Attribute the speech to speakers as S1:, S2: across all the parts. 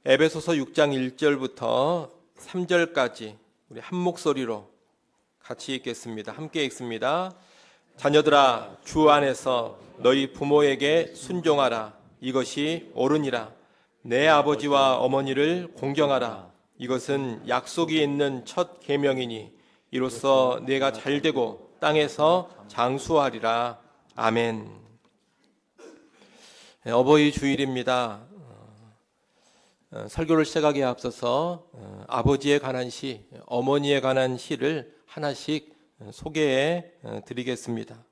S1: 에베소서 6장 1절부터 3절까지 우리 한 목소리로 같이 읽겠습니다. 함께 읽습니다. 자녀들아, 주 안에서 너희 부모에게 순종하라. 이것이 옳으니라. 내 아버지와 어머니를 공경하라. 이것은 약속이 있는 첫 계명이니 이로써 내가 잘되고 땅에서 장수하리라. 아멘. 어버이 주일입니다. 설교를 시작하기에 앞서서 아버지에 관한 시, 어머니에 관한 시를 하나씩 소개해 드리겠습니다.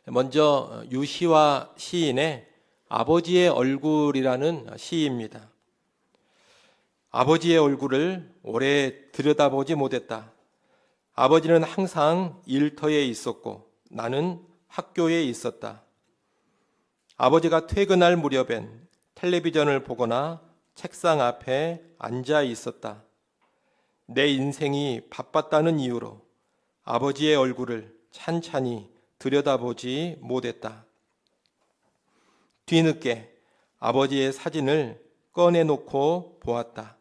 S1: 먼저 유시화 시인의 아버지의 얼굴이라는 시입니다. 아버지의 얼굴을 오래 들여다보지 못했다. 아버지는 항상 일터에 있었고 나는 학교에 있었다. 아버지가 퇴근할 무렵엔 텔레비전을 보거나 책상 앞에 앉아 있었다. 내 인생이 바빴다는 이유로 아버지의 얼굴을 찬찬히 들여다보지 못했다. 뒤늦게 아버지의 사진을 꺼내놓고 보았다.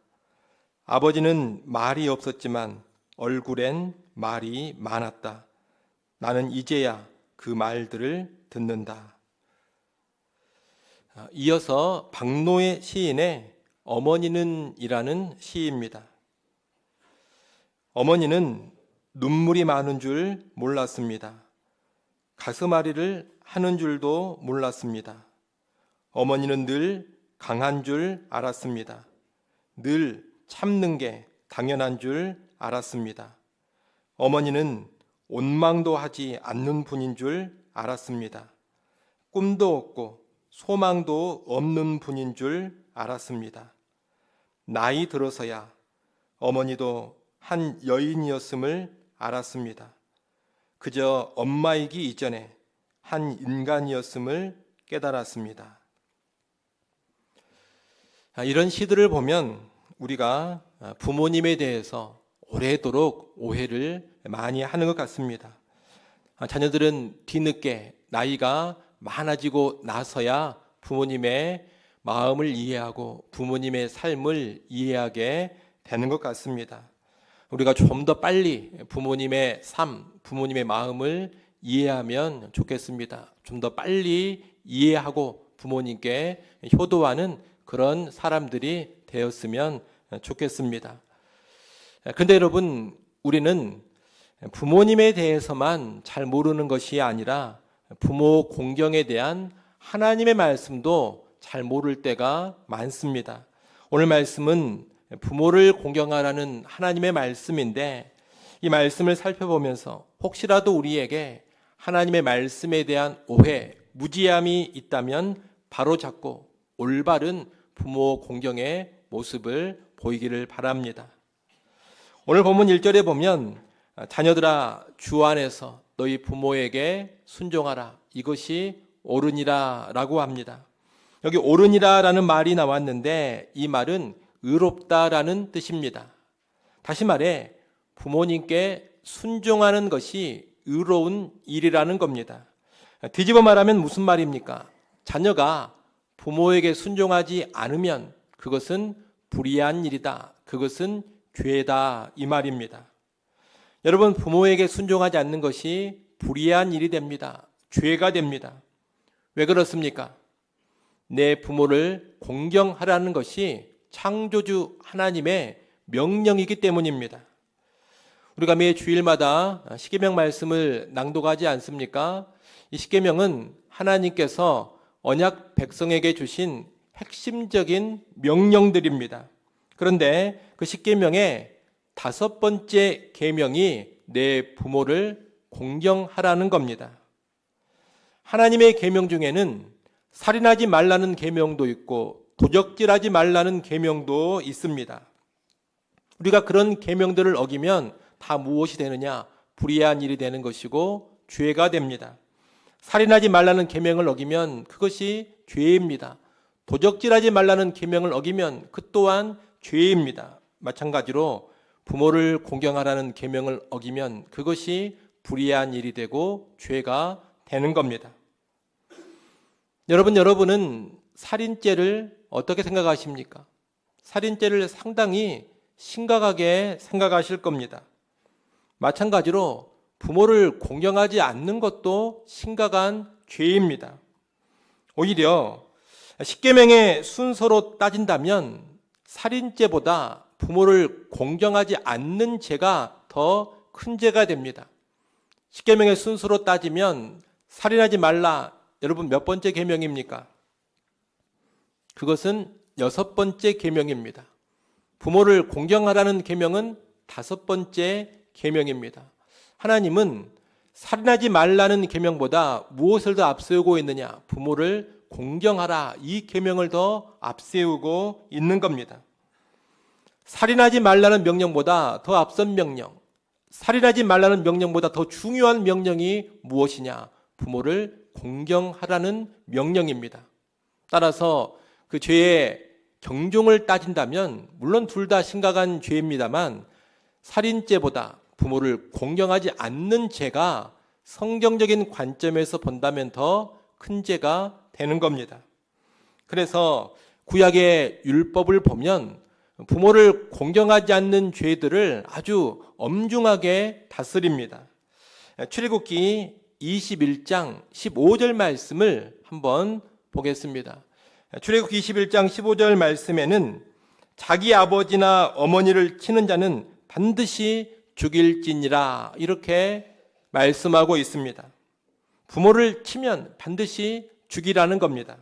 S1: 아버지는 말이 없었지만 얼굴엔 말이 많았다. 나는 이제야 그 말들을 듣는다. 이어서 박노해 시인의 어머니는 이라는 시입니다. 어머니는 눈물이 많은 줄 몰랐습니다. 가슴앓이를 하는 줄도 몰랐습니다. 어머니는 늘 강한 줄 알았습니다. 늘 참는 게 당연한 줄 알았습니다. 어머니는 원망도 하지 않는 분인 줄 알았습니다. 꿈도 없고 소망도 없는 분인 줄 알았습니다. 나이 들어서야 어머니도 한 여인이었음을 알았습니다. 그저 엄마이기 이전에 한 인간이었음을 깨달았습니다. 이런 시들을 보면 우리가 부모님에 대해서 오래도록 오해를 많이 하는 것 같습니다. 자녀들은 뒤늦게 나이가 많아지고 나서야 부모님의 마음을 이해하고 부모님의 삶을 이해하게 되는 것 같습니다. 우리가 좀 더 빨리 부모님의 삶, 부모님의 마음을 이해하면 좋겠습니다. 좀 더 빨리 이해하고 부모님께 효도하는 그런 사람들이 되었으면 좋겠습니다. 그런데 여러분, 우리는 부모님에 대해서만 잘 모르는 것이 아니라 부모 공경에 대한 하나님의 말씀도 잘 모를 때가 많습니다. 오늘 말씀은 부모를 공경하라는 하나님의 말씀인데 이 말씀을 살펴보면서 혹시라도 우리에게 하나님의 말씀에 대한 오해, 무지함이 있다면 바로잡고 올바른 부모 공경의 모습을 보이기를 바랍니다. 오늘 본문 1절에 보면 자녀들아, 주 안에서 너희 부모에게 순종하라. 이것이 옳으니라 라고 합니다. 여기 옳으니라 라는 말이 나왔는데 이 말은 의롭다라는 뜻입니다. 다시 말해 부모님께 순종하는 것이 의로운 일이라는 겁니다. 뒤집어 말하면 무슨 말입니까? 자녀가 부모에게 순종하지 않으면 그것은 불의한 일이다. 그것은 죄다 이 말입니다. 여러분, 부모에게 순종하지 않는 것이 불의한 일이 됩니다. 죄가 됩니다. 왜 그렇습니까? 내 부모를 공경하라는 것이 창조주 하나님의 명령이기 때문입니다. 우리가 매 주일마다 십계명 말씀을 낭독하지 않습니까? 이 십계명은 하나님께서 언약 백성에게 주신 핵심적인 명령들입니다. 그런데 그 십계명의 5번째 계명이 내 부모를 공경하라는 겁니다. 하나님의 계명 중에는 살인하지 말라는 계명도 있고 도적질하지 말라는 계명도 있습니다. 우리가 그런 계명들을 어기면 다 무엇이 되느냐? 불의한 일이 되는 것이고 죄가 됩니다. 살인하지 말라는 계명을 어기면 그것이 죄입니다. 도적질하지 말라는 계명을 어기면 그 또한 죄입니다. 마찬가지로 부모를 공경하라는 계명을 어기면 그것이 불의한 일이 되고 죄가 되는 겁니다. 여러분은 살인죄를 어떻게 생각하십니까? 살인죄를 상당히 심각하게 생각하실 겁니다. 마찬가지로 부모를 공경하지 않는 것도 심각한 죄입니다. 오히려 십계명의 순서로 따진다면 살인죄보다 부모를 공경하지 않는 죄가 더 큰 죄가 됩니다. 십계명의 순서로 따지면 살인하지 말라, 여러분 몇 번째 계명입니까? 그것은 6번째 계명입니다. 부모를 공경하라는 계명은 5번째 계명입니다. 하나님은 살인하지 말라는 계명보다 무엇을 더 앞세우고 있느냐? 부모를 공경하라, 이 계명을 더 앞세우고 있는 겁니다. 살인하지 말라는 명령보다 더 앞선 명령, 살인하지 말라는 명령보다 더 중요한 명령이 무엇이냐? 부모를 공경하라는 명령입니다. 따라서 그 죄의 경종을 따진다면 물론 둘 다 심각한 죄입니다만 살인죄보다 부모를 공경하지 않는 죄가 성경적인 관점에서 본다면 더 큰 죄가 되는 겁니다. 그래서 구약의 율법을 보면 부모를 공경하지 않는 죄들을 아주 엄중하게 다스립니다. 출애굽기 21장 15절 말씀을 한번 보겠습니다. 출애굽기 21장 15절 말씀에는 자기 아버지나 어머니를 치는 자는 반드시 죽일지니라, 이렇게 말씀하고 있습니다. 부모를 치면 반드시 죽이라는 겁니다.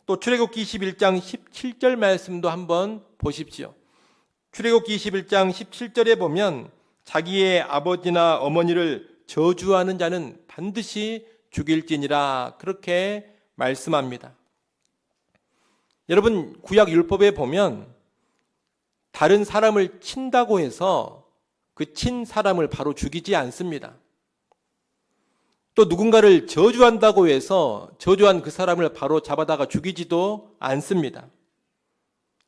S1: 또 출애굽기 21장 17절 말씀도 한번 보십시오. 출애굽기 21장 17절에 보면 자기의 아버지나 어머니를 저주하는 자는 반드시 죽일지니라, 그렇게 말씀합니다. 여러분, 구약 율법에 보면 다른 사람을 친다고 해서 그 친 사람을 바로 죽이지 않습니다. 또 누군가를 저주한다고 해서 저주한 그 사람을 바로 잡아다가 죽이지도 않습니다.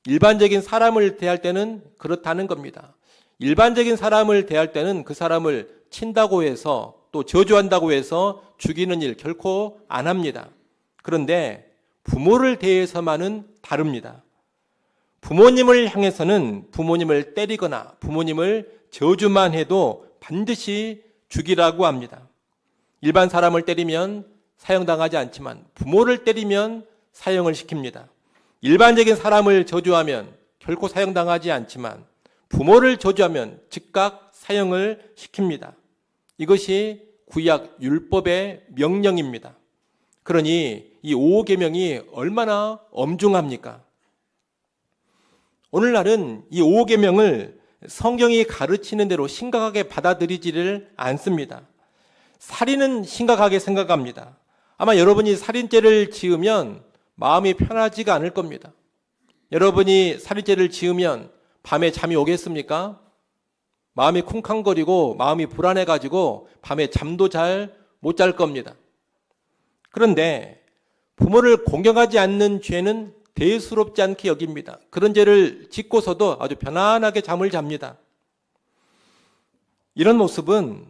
S1: 일반적인 사람을 대할 때는 그렇다는 겁니다. 일반적인 사람을 대할 때는 그 사람을 친다고 해서 또 저주한다고 해서 죽이는 일 결코 안 합니다. 그런데 부모를 대해서만은 다릅니다. 부모님을 향해서는 부모님을 때리거나 부모님을 저주만 해도 반드시 죽이라고 합니다. 일반 사람을 때리면 사형당하지 않지만 부모를 때리면 사형을 시킵니다. 일반적인 사람을 저주하면 결코 사형당하지 않지만 부모를 저주하면 즉각 사형을 시킵니다. 이것이 구약 율법의 명령입니다. 그러니 이 5계명이 얼마나 엄중합니까? 오늘날은 이 5계명을 성경이 가르치는 대로 심각하게 받아들이지를 않습니다. 살인은 심각하게 생각합니다. 아마 여러분이 살인죄를 지으면 마음이 편하지가 않을 겁니다. 여러분이 살인죄를 지으면 밤에 잠이 오겠습니까? 마음이 쿵쾅거리고 마음이 불안해가지고 밤에 잠도 잘 못 잘 겁니다. 그런데 부모를 공경하지 않는 죄는 대수롭지 않게 여깁니다. 그런 죄를 짓고서도 아주 편안하게 잠을 잡니다. 이런 모습은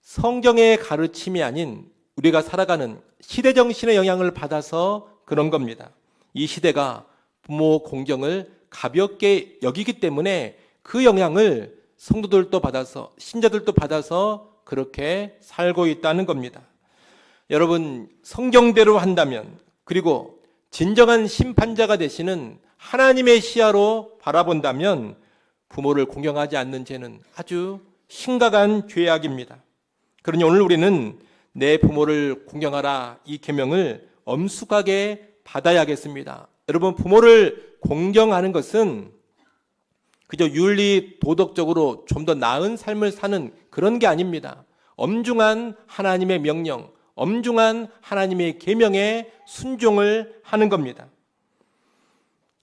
S1: 성경의 가르침이 아닌 우리가 살아가는 시대 정신의 영향을 받아서 그런 겁니다. 이 시대가 부모 공경을 가볍게 여기기 때문에 그 영향을 성도들도 받아서 신자들도 받아서 그렇게 살고 있다는 겁니다. 여러분, 성경대로 한다면, 그리고 진정한 심판자가 되시는 하나님의 시야로 바라본다면 부모를 공경하지 않는 죄는 아주 심각한 죄악입니다. 그러니 오늘 우리는 내 부모를 공경하라, 이 계명을 엄숙하게 받아야겠습니다. 여러분, 부모를 공경하는 것은 그저 윤리 도덕적으로 좀 더 나은 삶을 사는 그런 게 아닙니다. 엄중한 하나님의 명령, 엄중한 하나님의 계명에 순종을 하는 겁니다.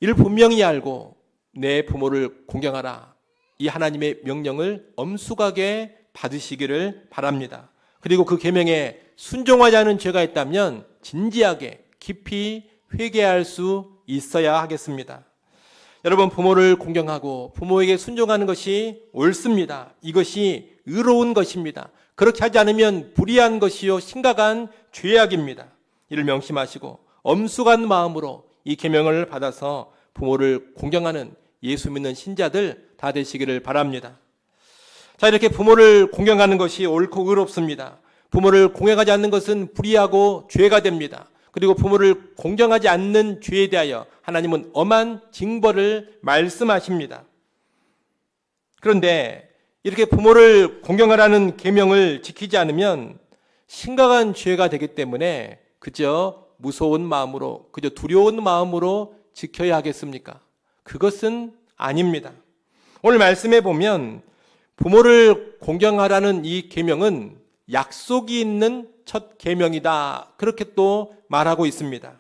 S1: 이를 분명히 알고 내 부모를 공경하라, 이 하나님의 명령을 엄숙하게 받으시기를 바랍니다. 그리고 그 계명에 순종하지 않은 죄가 있다면 진지하게 깊이 회개할 수 있어야 하겠습니다. 여러분, 부모를 공경하고 부모에게 순종하는 것이 옳습니다. 이것이 의로운 것입니다. 그렇게 하지 않으면 불의한 것이요 심각한 죄악입니다. 이를 명심하시고 엄숙한 마음으로 이 계명을 받아서 부모를 공경하는 예수 믿는 신자들 다 되시기를 바랍니다. 자, 이렇게 부모를 공경하는 것이 옳고 의롭습니다. 부모를 공경하지 않는 것은 불의하고 죄가 됩니다. 그리고 부모를 공경하지 않는 죄에 대하여 하나님은 엄한 징벌을 말씀하십니다. 그런데 이렇게 부모를 공경하라는 계명을 지키지 않으면 심각한 죄가 되기 때문에 그저 무서운 마음으로, 그저 두려운 마음으로 지켜야 하겠습니까? 그것은 아닙니다. 오늘 말씀에 보면 부모를 공경하라는 이 계명은 약속이 있는 첫 계명이다. 그렇게 또 말하고 있습니다.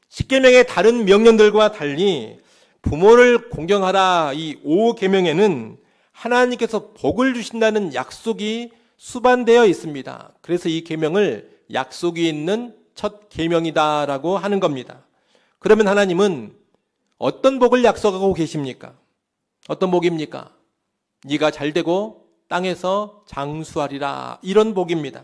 S1: 십계명의 다른 명령들과 달리 부모를 공경하라 이 5계명에는 하나님께서 복을 주신다는 약속이 수반되어 있습니다. 그래서 이 계명을 약속이 있는 첫 계명이다라고 하는 겁니다. 그러면 하나님은 어떤 복을 약속하고 계십니까? 어떤 복입니까? 네가 잘되고 땅에서 장수하리라, 이런 복입니다.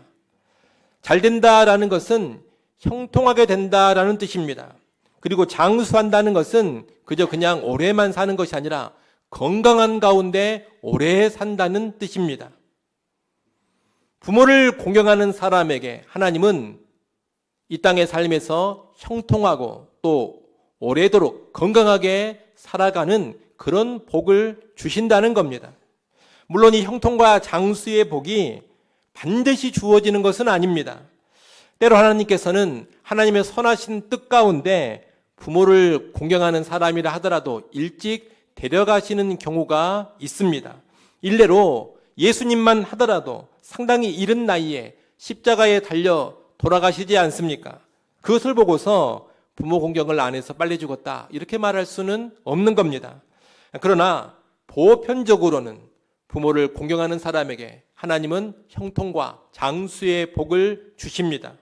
S1: 잘된다라는 것은 형통하게 된다라는 뜻입니다. 그리고 장수한다는 것은 그저 그냥 오래만 사는 것이 아니라 건강한 가운데 오래 산다는 뜻입니다. 부모를 공경하는 사람에게 하나님은 이 땅의 삶에서 형통하고 또 오래도록 건강하게 살아가는 그런 복을 주신다는 겁니다. 물론 이 형통과 장수의 복이 반드시 주어지는 것은 아닙니다. 때로 하나님께서는 하나님의 선하신 뜻 가운데 부모를 공경하는 사람이라 하더라도 일찍 데려가시는 경우가 있습니다. 일례로 예수님만 하더라도 상당히 이른 나이에 십자가에 달려 돌아가시지 않습니까? 그것을 보고서 부모 공경을 안 해서 빨리 죽었다, 이렇게 말할 수는 없는 겁니다. 그러나 보편적으로는 부모를 공경하는 사람에게 하나님은 형통과 장수의 복을 주십니다.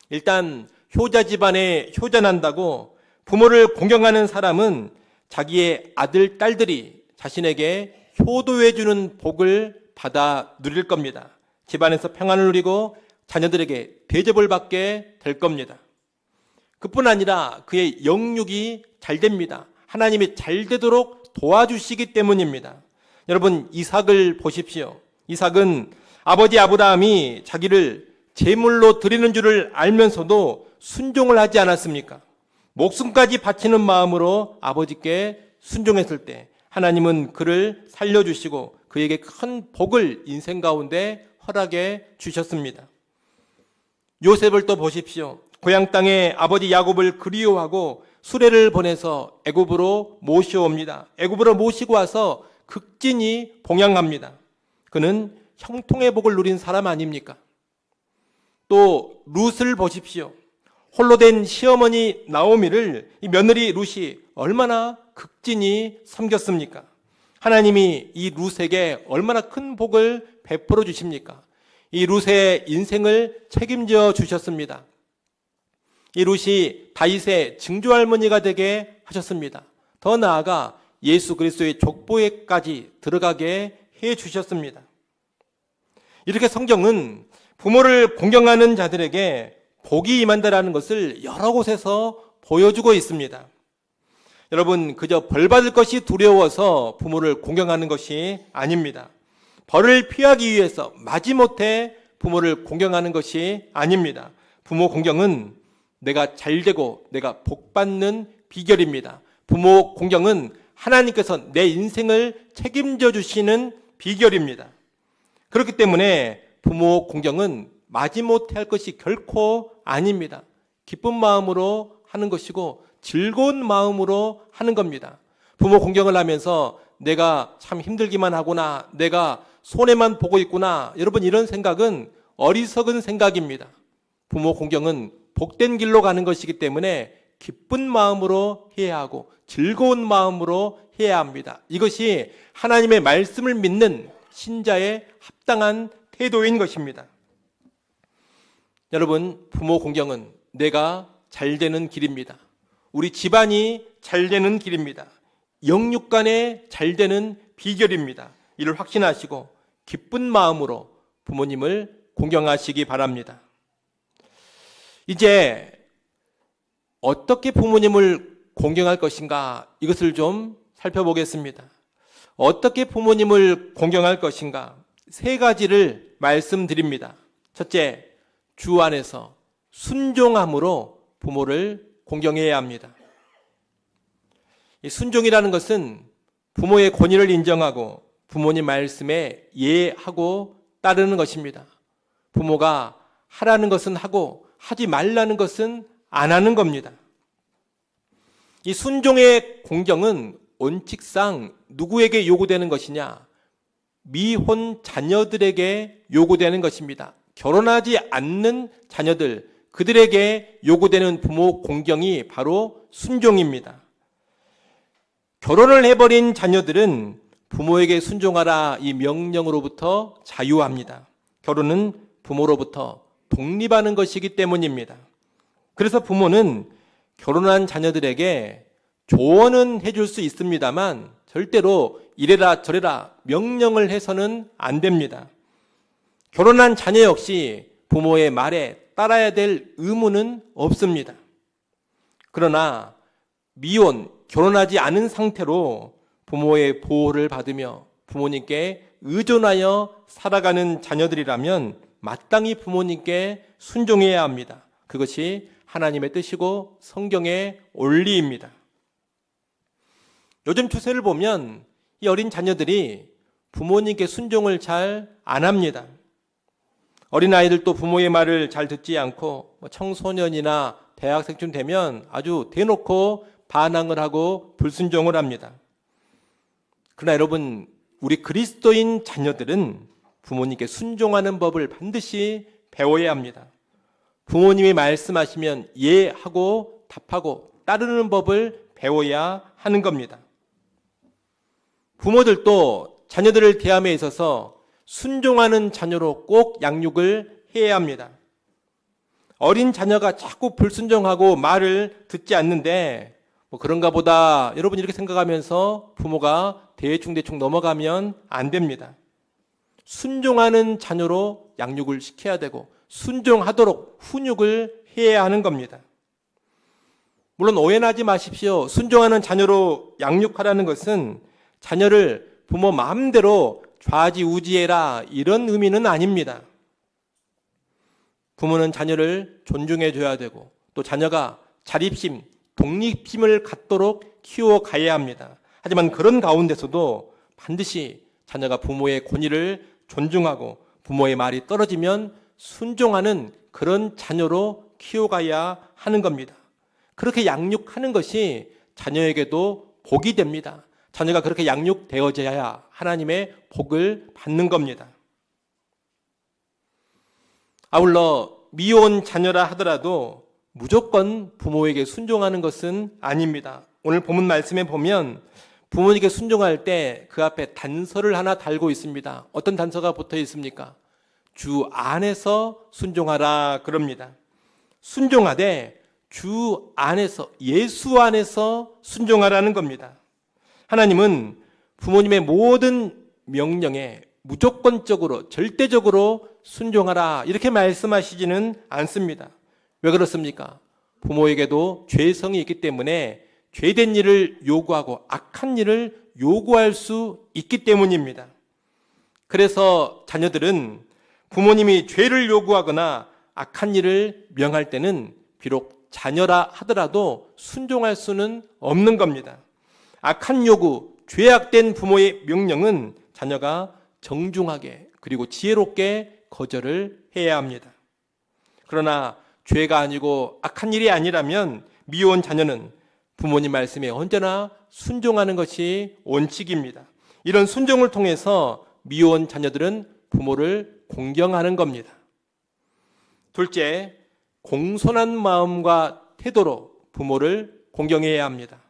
S1: 일단 효자 집안에 효자난다고 부모를 공경하는 사람은 자기의 아들, 딸들이 자신에게 효도해주는 복을 받아 누릴 겁니다. 집안에서 평안을 누리고 자녀들에게 대접을 받게 될 겁니다. 그뿐 아니라 그의 영육이 잘 됩니다. 하나님이 잘 되도록 도와주시기 때문입니다. 여러분, 이삭을 보십시오. 이삭은 아버지 아브라함이 자기를 제물로 드리는 줄을 알면서도 순종을 하지 않았습니까? 목숨까지 바치는 마음으로 아버지께 순종했을 때 하나님은 그를 살려주시고 그에게 큰 복을 인생 가운데 허락해 주셨습니다. 요셉을 또 보십시오. 고향 땅에 아버지 야곱을 그리워하고 수레를 보내서 애굽으로 모셔옵니다. 애굽으로 모시고 와서 극진히 봉양합니다. 그는 형통의 복을 누린 사람 아닙니까? 또 룻을 보십시오. 홀로 된 시어머니 나오미를 이 며느리 룻이 얼마나 극진히 섬겼습니까? 하나님이 이 룻에게 얼마나 큰 복을 베풀어 주십니까? 이 룻의 인생을 책임져 주셨습니다. 이 룻이 다윗의 증조할머니가 되게 하셨습니다. 더 나아가 예수 그리스도의 족보에까지 들어가게 해 주셨습니다. 이렇게 성경은 부모를 공경하는 자들에게 복이 임한다라는 것을 여러 곳에서 보여주고 있습니다. 여러분, 그저 벌 받을 것이 두려워서 부모를 공경하는 것이 아닙니다. 벌을 피하기 위해서 마지못해 부모를 공경하는 것이 아닙니다. 부모 공경은 내가 잘되고 내가 복받는 비결입니다. 부모 공경은 하나님께서 내 인생을 책임져 주시는 비결입니다. 그렇기 때문에 부모 공경은 마지못해 할 것이 결코 아닙니다. 기쁜 마음으로 하는 것이고 즐거운 마음으로 하는 겁니다. 부모 공경을 하면서 내가 참 힘들기만 하구나, 내가 손해만 보고 있구나, 여러분, 이런 생각은 어리석은 생각입니다. 부모 공경은 복된 길로 가는 것이기 때문에 기쁜 마음으로 해야 하고 즐거운 마음으로 해야 합니다. 이것이 하나님의 말씀을 믿는 신자의 합당한 태도인 것입니다. 여러분, 부모 공경은 내가 잘 되는 길입니다. 우리 집안이 잘 되는 길입니다. 영육간에 잘 되는 비결입니다. 이를 확신하시고 기쁜 마음으로 부모님을 공경하시기 바랍니다. 이제 어떻게 부모님을 공경할 것인가? 이것을 좀 살펴보겠습니다. 어떻게 부모님을 공경할 것인가? 세 가지를 말씀드립니다. 첫째, 주 안에서 순종함으로 부모를 공경해야 합니다. 이 순종이라는 것은 부모의 권위를 인정하고 부모님 말씀에 예하고 따르는 것입니다. 부모가 하라는 것은 하고 하지 말라는 것은 안 하는 겁니다. 이 순종의 공경은 원칙상 누구에게 요구되는 것이냐? 미혼 자녀들에게 요구되는 것입니다. 결혼하지 않는 자녀들, 그들에게 요구되는 부모 공경이 바로 순종입니다. 결혼을 해버린 자녀들은 부모에게 순종하라 이 명령으로부터 자유합니다. 결혼은 부모로부터 독립하는 것이기 때문입니다. 그래서 부모는 결혼한 자녀들에게 조언은 해줄 수 있습니다만 절대로 이래라 저래라 명령을 해서는 안 됩니다. 결혼한 자녀 역시 부모의 말에 따라야 될 의무는 없습니다. 그러나 미혼, 결혼하지 않은 상태로 부모의 보호를 받으며 부모님께 의존하여 살아가는 자녀들이라면 마땅히 부모님께 순종해야 합니다. 그것이 하나님의 뜻이고 성경의 원리입니다. 요즘 추세를 보면 이 어린 자녀들이 부모님께 순종을 잘 안 합니다. 어린아이들도 부모의 말을 잘 듣지 않고 청소년이나 대학생쯤 되면 아주 대놓고 반항을 하고 불순종을 합니다. 그러나 여러분, 우리 그리스도인 자녀들은 부모님께 순종하는 법을 반드시 배워야 합니다. 부모님이 말씀하시면 예하고 답하고 따르는 법을 배워야 하는 겁니다. 부모들도 자녀들을 대함에 있어서 순종하는 자녀로 꼭 양육을 해야 합니다. 어린 자녀가 자꾸 불순종하고 말을 듣지 않는데 그런가 보다 여러분 이렇게 생각하면서 부모가 대충 넘어가면 안 됩니다. 순종하는 자녀로 양육을 시켜야 되고 순종하도록 훈육을 해야 하는 겁니다. 물론 오해하지 마십시오. 순종하는 자녀로 양육하라는 것은 자녀를 부모 마음대로 좌지우지해라 이런 의미는 아닙니다. 부모는 자녀를 존중해 줘야 되고 또 자녀가 자립심, 독립심을 갖도록 키워가야 합니다. 하지만 그런 가운데서도 반드시 자녀가 부모의 권위를 존중하고 부모의 말이 떨어지면 순종하는 그런 자녀로 키워가야 하는 겁니다. 그렇게 양육하는 것이 자녀에게도 복이 됩니다. 자녀가 그렇게 양육되어져야 하나님의 복을 받는 겁니다. 아울러 미혼 자녀라 하더라도 무조건 부모에게 순종하는 것은 아닙니다. 오늘 본문 말씀에 보면 부모님께 순종할 때 그 앞에 단서를 하나 달고 있습니다. 어떤 단서가 붙어 있습니까? 주 안에서 순종하라 그럽니다. 순종하되 주 안에서, 예수 안에서 순종하라는 겁니다. 하나님은 부모님의 모든 명령에 무조건적으로, 절대적으로 순종하라 이렇게 말씀하시지는 않습니다. 왜 그렇습니까? 부모에게도 죄성이 있기 때문에 죄된 일을 요구하고 악한 일을 요구할 수 있기 때문입니다. 그래서 자녀들은 부모님이 죄를 요구하거나 악한 일을 명할 때는 비록 자녀라 하더라도 순종할 수는 없는 겁니다. 악한 요구, 죄악된 부모의 명령은 자녀가 정중하게 그리고 지혜롭게 거절을 해야 합니다. 그러나 죄가 아니고 악한 일이 아니라면 미혼 자녀는 부모님 말씀에 언제나 순종하는 것이 원칙입니다. 이런 순종을 통해서 미혼 자녀들은 부모를 공경하는 겁니다. 둘째, 공손한 마음과 태도로 부모를 공경해야 합니다.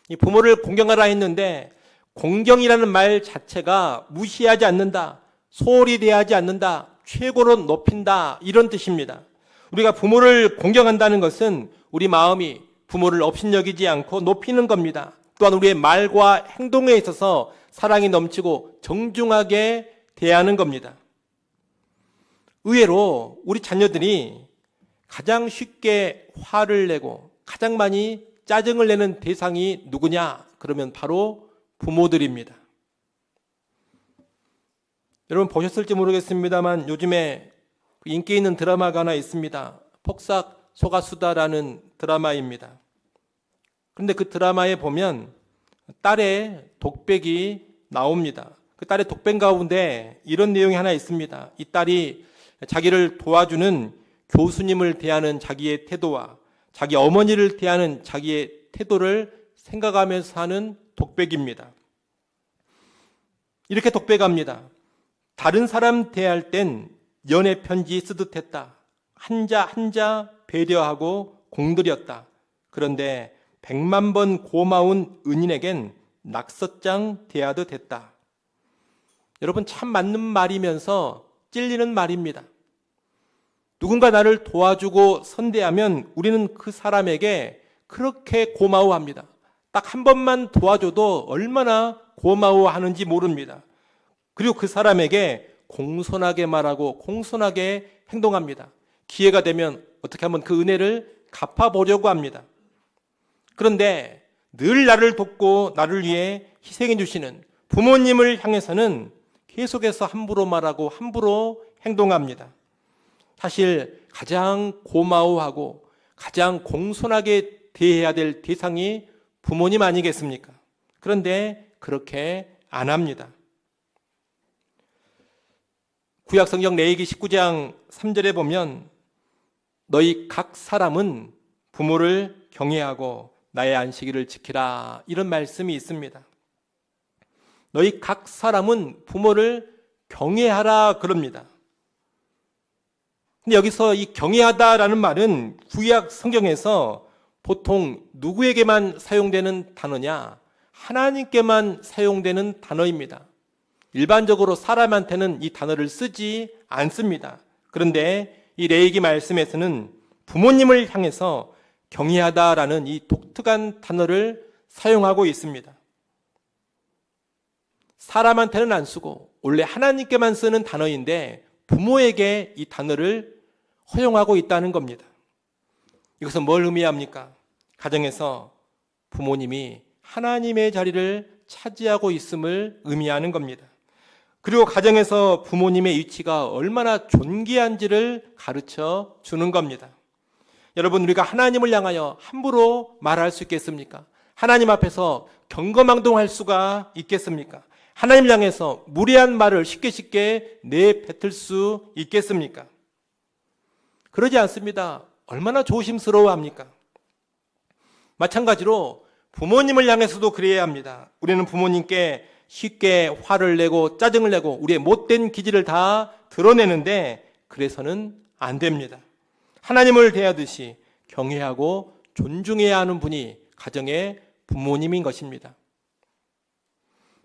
S1: 이 부모를 공경하라 했는데 공경이라는 말 자체가 무시하지 않는다, 소홀히 대하지 않는다, 최고로 높인다 이런 뜻입니다. 우리가 부모를 공경한다는 것은 우리 마음이 부모를 업신여기지 않고 높이는 겁니다. 또한 우리의 말과 행동에 있어서 사랑이 넘치고 정중하게 대하는 겁니다. 의외로 우리 자녀들이 가장 쉽게 화를 내고 가장 많이 짜증을 내는 대상이 누구냐? 그러면 바로 부모들입니다. 여러분 보셨을지 모르겠습니다만 요즘에 인기 있는 드라마가 하나 있습니다. 폭삭 소가수다라는 드라마입니다. 그런데 그 드라마에 보면 딸의 독백이 나옵니다. 그 딸의 독백 가운데 이런 내용이 하나 있습니다. 이 딸이 자기를 도와주는 교수님을 대하는 자기의 태도와 자기 어머니를 대하는 자기의 태도를 생각하면서 하는 독백입니다. 이렇게 독백합니다. 다른 사람 대할 땐 연애 편지 쓰듯 했다. 한자 한자 배려하고 공들였다. 그런데 100만 번 고마운 은인에겐 낙서장 대하듯 했다. 여러분 참 맞는 말이면서 찔리는 말입니다. 누군가 나를 도와주고 선대하면 우리는 그 사람에게 그렇게 고마워합니다. 딱 한 번만 도와줘도 얼마나 고마워하는지 모릅니다. 그리고 그 사람에게 공손하게 말하고 공손하게 행동합니다. 기회가 되면 어떻게 하면 그 은혜를 갚아보려고 합니다. 그런데 늘 나를 돕고 나를 위해 희생해 주시는 부모님을 향해서는 계속해서 함부로 말하고 함부로 행동합니다. 사실 가장 고마워하고 가장 공손하게 대해야 될 대상이 부모님 아니겠습니까? 그런데 그렇게 안 합니다. 구약성경 레위기 19장 3절에 보면 너희 각 사람은 부모를 경외하고 나의 안식일을 지키라 이런 말씀이 있습니다. 너희 각 사람은 부모를 경외하라 그럽니다. 근데 여기서 이 경외하다라는 말은 구약 성경에서 보통 누구에게만 사용되는 단어냐? 하나님께만 사용되는 단어입니다. 일반적으로 사람한테는 이 단어를 쓰지 않습니다. 그런데 이 레위기 말씀에서는 부모님을 향해서 경외하다라는 이 독특한 단어를 사용하고 있습니다. 사람한테는 안 쓰고 원래 하나님께만 쓰는 단어인데 부모에게 이 단어를 허용하고 있다는 겁니다. 이것은 뭘 의미합니까? 가정에서 부모님이 하나님의 자리를 차지하고 있음을 의미하는 겁니다. 그리고 가정에서 부모님의 위치가 얼마나 존귀한지를 가르쳐 주는 겁니다. 여러분 우리가 하나님을 향하여 함부로 말할 수 있겠습니까? 하나님 앞에서 경거망동할 수가 있겠습니까? 하나님을 향해서 무례한 말을 쉽게 내뱉을 수 있겠습니까? 그러지 않습니다. 얼마나 조심스러워합니까? 마찬가지로 부모님을 향해서도 그래야 합니다. 우리는 부모님께 쉽게 화를 내고 짜증을 내고 우리의 못된 기질을 다 드러내는데 그래서는 안 됩니다. 하나님을 대하듯이 경외하고 존중해야 하는 분이 가정의 부모님인 것입니다.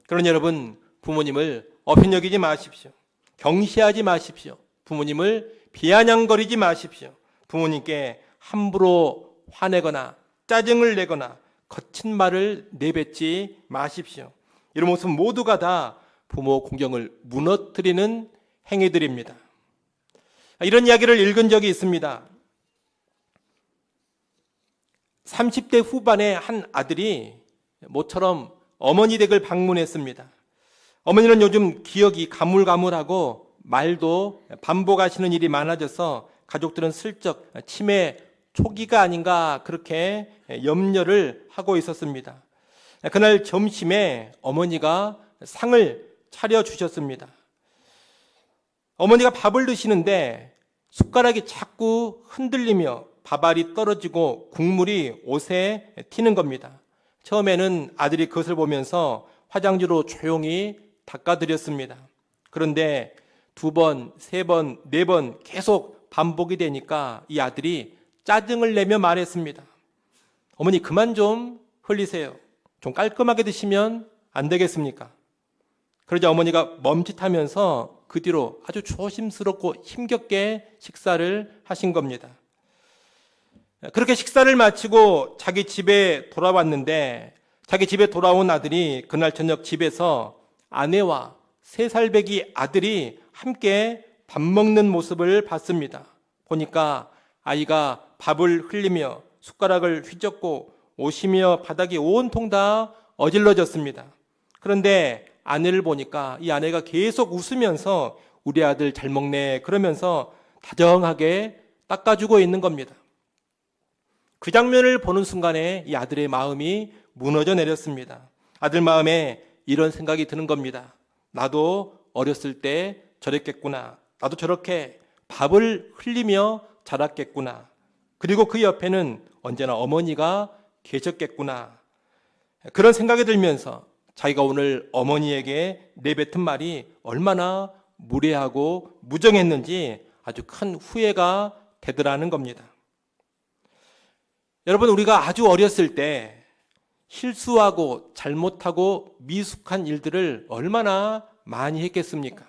S1: 그러니 여러분 부모님을 어편여기지 마십시오. 경시하지 마십시오. 부모님을 비아냥거리지 마십시오. 부모님께 함부로 화내거나 짜증을 내거나 거친 말을 내뱉지 마십시오. 이런 모습 모두가 다 부모 공경을 무너뜨리는 행위들입니다. 이런 이야기를 읽은 적이 있습니다. 30대 후반의 한 아들이 모처럼 어머니 댁을 방문했습니다. 어머니는 요즘 기억이 가물가물하고 말도 반복하시는 일이 많아져서 가족들은 슬쩍 치매 초기가 아닌가 그렇게 염려를 하고 있었습니다. 그날 점심에 어머니가 상을 차려주셨습니다. 어머니가 밥을 드시는데 숟가락이 자꾸 흔들리며 밥알이 떨어지고 국물이 옷에 튀는 겁니다. 처음에는 아들이 그것을 보면서 화장지로 조용히 닦아드렸습니다. 그런데 2번, 3번, 4번 계속 반복이 되니까 이 아들이 짜증을 내며 말했습니다. 어머니 그만 좀 흘리세요. 좀 깔끔하게 드시면 안 되겠습니까? 그러자 어머니가 멈칫하면서 그 뒤로 아주 조심스럽고 힘겹게 식사를 하신 겁니다. 그렇게 식사를 마치고 자기 집에 돌아왔는데 자기 집에 돌아온 아들이 그날 저녁 집에서 아내와 3살배기 아들이 함께 밥 먹는 모습을 봤습니다. 보니까 아이가 밥을 흘리며 숟가락을 휘젓고 오시며 바닥이 온통 다 어질러졌습니다. 그런데 아내를 보니까 이 아내가 계속 웃으면서 우리 아들 잘 먹네 그러면서 다정하게 닦아주고 있는 겁니다. 그 장면을 보는 순간에 이 아들의 마음이 무너져 내렸습니다. 아들 마음에 이런 생각이 드는 겁니다. 나도 어렸을 때 저랬겠구나. 나도 저렇게 밥을 흘리며 자랐겠구나. 그리고 그 옆에는 언제나 어머니가 계셨겠구나. 그런 생각이 들면서 자기가 오늘 어머니에게 내뱉은 말이 얼마나 무례하고 무정했는지 아주 큰 후회가 되더라는 겁니다. 여러분, 우리가 아주 어렸을 때 실수하고 잘못하고 미숙한 일들을 얼마나 많이 했겠습니까?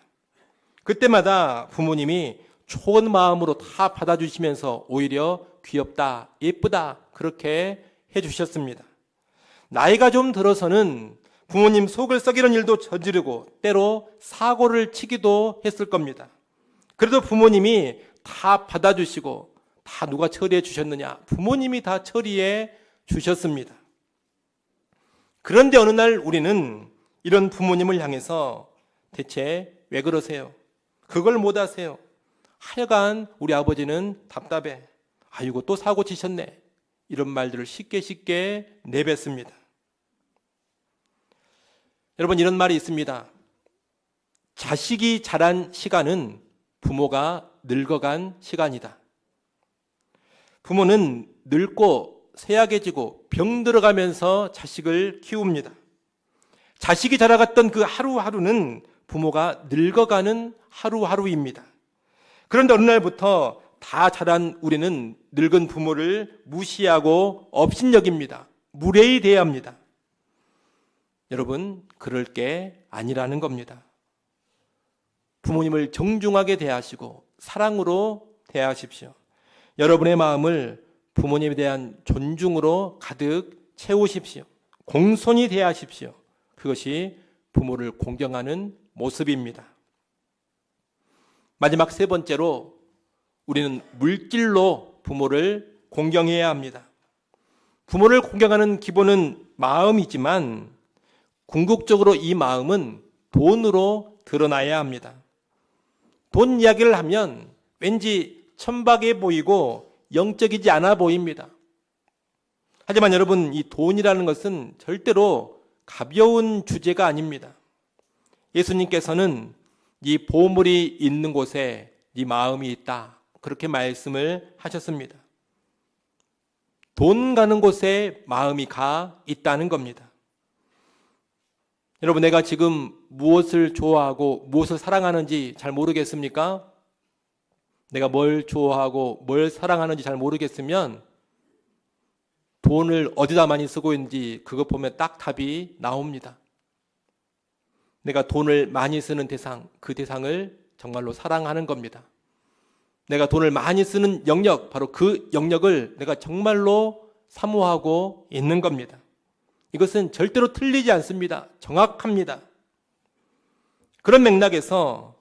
S1: 그때마다 부모님이 좋은 마음으로 다 받아주시면서 오히려 귀엽다, 예쁘다 그렇게 해주셨습니다. 나이가 좀 들어서는 부모님 속을 썩이는 일도 저지르고 때로 사고를 치기도 했을 겁니다. 그래도 부모님이 다 받아주시고 다 누가 처리해 주셨느냐? 부모님이 다 처리해 주셨습니다. 그런데 어느 날 우리는 이런 부모님을 향해서 대체 왜 그러세요? 그걸 못 하세요. 하여간 우리 아버지는 답답해. 아이고 또 사고 치셨네. 이런 말들을 쉽게 내뱉습니다. 여러분, 이런 말이 있습니다. 자식이 자란 시간은 부모가 늙어간 시간이다. 부모는 늙고 쇠약해지고 병들어가면서 자식을 키웁니다. 자식이 자라갔던 그 하루하루는 부모가 늙어가는 하루하루입니다. 그런데 어느 날부터 다 자란 우리는 늙은 부모를 무시하고 업신여깁니다. 무례히 대합니다. 여러분, 그럴 게 아니라는 겁니다. 부모님을 정중하게 대하시고 사랑으로 대하십시오. 여러분의 마음을 부모님에 대한 존중으로 가득 채우십시오. 공손히 대하십시오. 그것이 부모를 공경하는 모습입니다. 마지막 세 번째로 우리는 물질로 부모를 공경해야 합니다. 부모를 공경하는 기본은 마음이지만 궁극적으로 이 마음은 돈으로 드러나야 합니다. 돈 이야기를 하면 왠지 천박해 보이고 영적이지 않아 보입니다. 하지만 여러분, 이 돈이라는 것은 절대로 가벼운 주제가 아닙니다. 예수님께서는 이 보물이 있는 곳에 네 마음이 있다. 그렇게 말씀을 하셨습니다. 돈 가는 곳에 마음이 가 있다는 겁니다. 여러분, 내가 지금 무엇을 좋아하고 무엇을 사랑하는지 잘 모르겠습니까? 내가 뭘 좋아하고 뭘 사랑하는지 잘 모르겠으면 돈을 어디다 많이 쓰고 있는지 그것 보면 딱 답이 나옵니다. 내가 돈을 많이 쓰는 대상, 그 대상을 정말로 사랑하는 겁니다. 내가 돈을 많이 쓰는 영역, 바로 그 영역을 내가 정말로 사모하고 있는 겁니다. 이것은 절대로 틀리지 않습니다. 정확합니다. 그런 맥락에서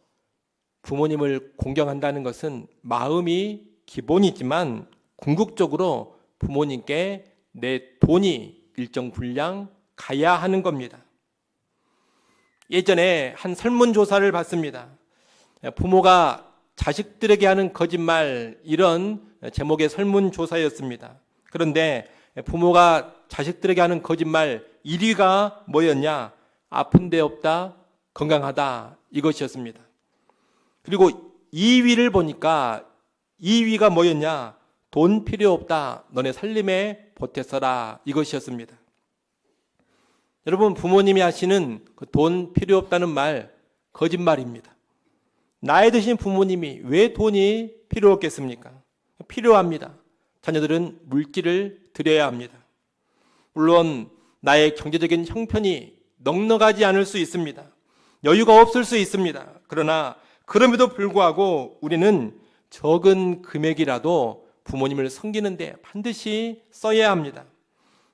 S1: 부모님을 공경한다는 것은 마음이 기본이지만 궁극적으로 부모님께 내 돈이 일정 분량 가야 하는 겁니다. 예전에 한 설문조사를 봤습니다. 부모가 자식들에게 하는 거짓말, 이런 제목의 설문조사였습니다. 그런데 부모가 자식들에게 하는 거짓말 1위가 뭐였냐? 아픈 데 없다, 건강하다, 이것이었습니다. 그리고 2위를 보니까 2위가 뭐였냐? 돈 필요 없다, 너네 살림에 보태 써라, 이것이었습니다. 여러분, 부모님이 하시는 그 돈 필요 없다는 말 거짓말입니다. 나이 드신 부모님이 왜 돈이 필요 없겠습니까? 필요합니다. 자녀들은 물질을 드려야 합니다. 물론 나의 경제적인 형편이 넉넉하지 않을 수 있습니다. 여유가 없을 수 있습니다. 그러나 그럼에도 불구하고 우리는 적은 금액이라도 부모님을 섬기는데 반드시 써야 합니다.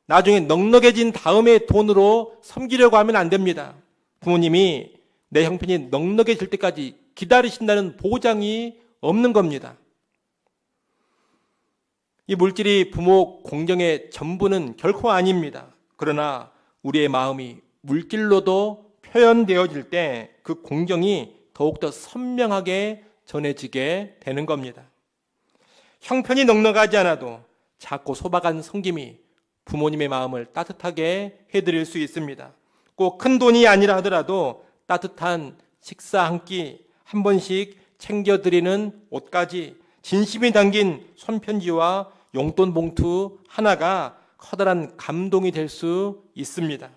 S1: 나중에 넉넉해진 다음에 돈으로 섬기려고 하면 안 됩니다. 부모님이 내 형편이 넉넉해질 때까지 기다리신다는 보장이 없는 겁니다. 이 물질이 부모 공경의 전부는 결코 아닙니다. 그러나 우리의 마음이 물질로도 표현되어질 때 그 공경이 더욱더 선명하게 전해지게 되는 겁니다. 형편이 넉넉하지 않아도 작고 소박한 섬김이 부모님의 마음을 따뜻하게 해드릴 수 있습니다. 꼭 큰 돈이 아니라 하더라도 따뜻한 식사 한 끼, 한 번씩 챙겨드리는 옷가지, 진심이 담긴 손편지와 용돈 봉투 하나가 커다란 감동이 될 수 있습니다.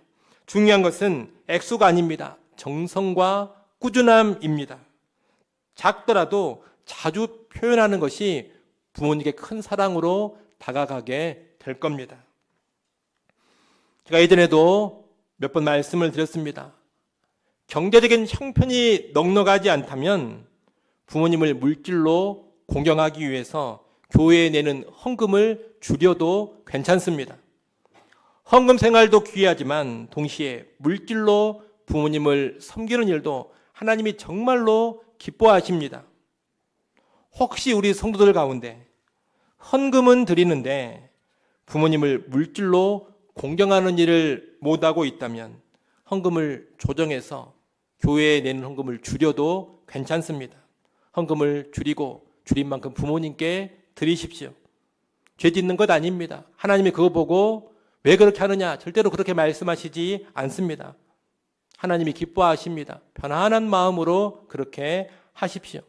S1: 중요한 것은 액수가 아닙니다. 정성과 꾸준함입니다. 작더라도 자주 표현하는 것이 부모님께 큰 사랑으로 다가가게 될 겁니다. 제가 예전에도 몇 번 말씀을 드렸습니다. 경제적인 형편이 넉넉하지 않다면 부모님을 물질로 공경하기 위해서 교회에 내는 헌금을 줄여도 괜찮습니다. 헌금 생활도 귀하지만 동시에 물질로 부모님을 섬기는 일도 하나님이 정말로 기뻐하십니다. 혹시 우리 성도들 가운데 헌금은 드리는데 부모님을 물질로 공경하는 일을 못하고 있다면 헌금을 조정해서 교회에 내는 헌금을 줄여도 괜찮습니다. 헌금을 줄이고 줄인 만큼 부모님께 드리십시오. 죄 짓는 것 아닙니다. 하나님이 그거 보고 왜 그렇게 하느냐 절대로 그렇게 말씀하시지 않습니다. 하나님이 기뻐하십니다. 편안한 마음으로 그렇게 하십시오.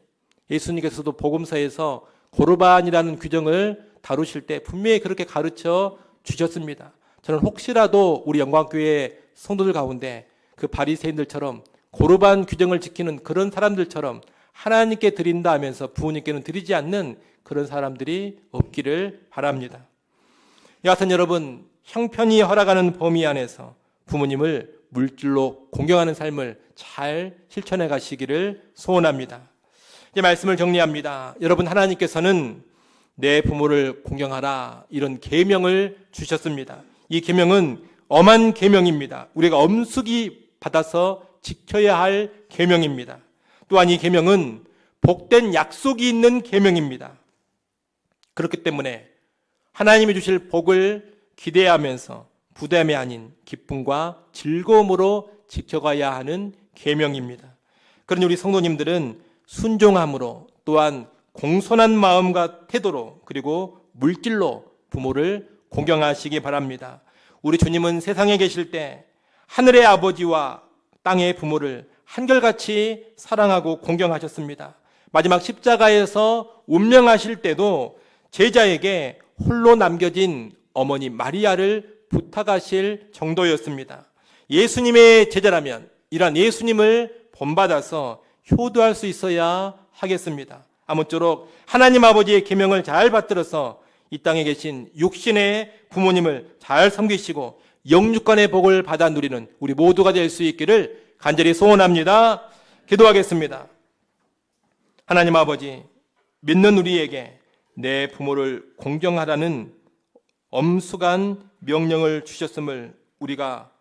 S1: 예수님께서도 복음서에서 고르반이라는 규정을 다루실 때 분명히 그렇게 가르쳐 주셨습니다. 저는 혹시라도 우리 영광교회 성도들 가운데 그 바리새인들처럼 고르반 규정을 지키는 그런 사람들처럼 하나님께 드린다 하면서 부모님께는 드리지 않는 그런 사람들이 없기를 바랍니다. 여하튼 여러분, 형편이 허락하는 범위 안에서 부모님을 물질로 공경하는 삶을 잘 실천해 가시기를 소원합니다. 이제 말씀을 정리합니다. 여러분, 하나님께서는 내 부모를 공경하라 이런 계명을 주셨습니다. 이 계명은 엄한 계명입니다. 우리가 엄숙히 받아서 지켜야 할 계명입니다. 또한 이 계명은 복된 약속이 있는 계명입니다. 그렇기 때문에 하나님이 주실 복을 기대하면서 부담이 아닌 기쁨과 즐거움으로 지켜가야 하는 계명입니다. 그러니 우리 성도님들은 순종함으로 또한 공손한 마음과 태도로 그리고 물질로 부모를 공경하시기 바랍니다. 우리 주님은 세상에 계실 때 하늘의 아버지와 땅의 부모를 한결같이 사랑하고 공경하셨습니다. 마지막 십자가에서 운명하실 때도 제자에게 홀로 남겨진 어머니 마리아를 부탁하실 정도였습니다. 예수님의 제자라면 이러한 예수님을 본받아서 효도할 수 있어야 하겠습니다. 아무쪼록 하나님 아버지의 계명을 잘 받들어서 이 땅에 계신 육신의 부모님을 잘 섬기시고 영육간의 복을 받아 누리는 우리 모두가 될 수 있기를 간절히 소원합니다. 기도하겠습니다. 하나님 아버지, 믿는 우리에게 내 부모를 공경하라는 엄숙한 명령을 주셨음을 우리가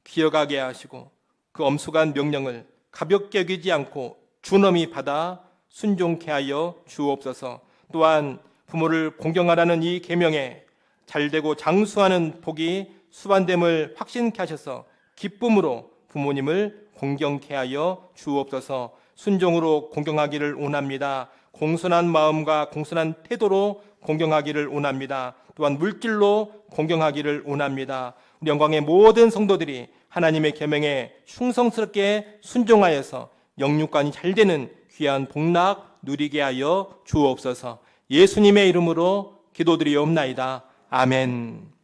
S1: 기억하게 하시고 그 엄숙한 명령을 가볍게 여기지 않고 준엄히 받아 순종케 하여 주옵소서. 또한 부모를 공경하라는 이 계명에 잘되고 장수하는 복이 수반됨을 확신케 하셔서 기쁨으로 부모님을 공경케 하여 주옵소서. 순종으로 공경하기를 원합니다. 공손한 마음과 공손한 태도로 공경하기를 원합니다. 또한 물질로 공경하기를 원합니다. 우리 영광의 모든 성도들이 하나님의 계명에 충성스럽게 순종하여서 영육간이 잘되는 귀한 복락 누리게 하여 주옵소서. 예수님의 이름으로 기도드리옵나이다. 아멘.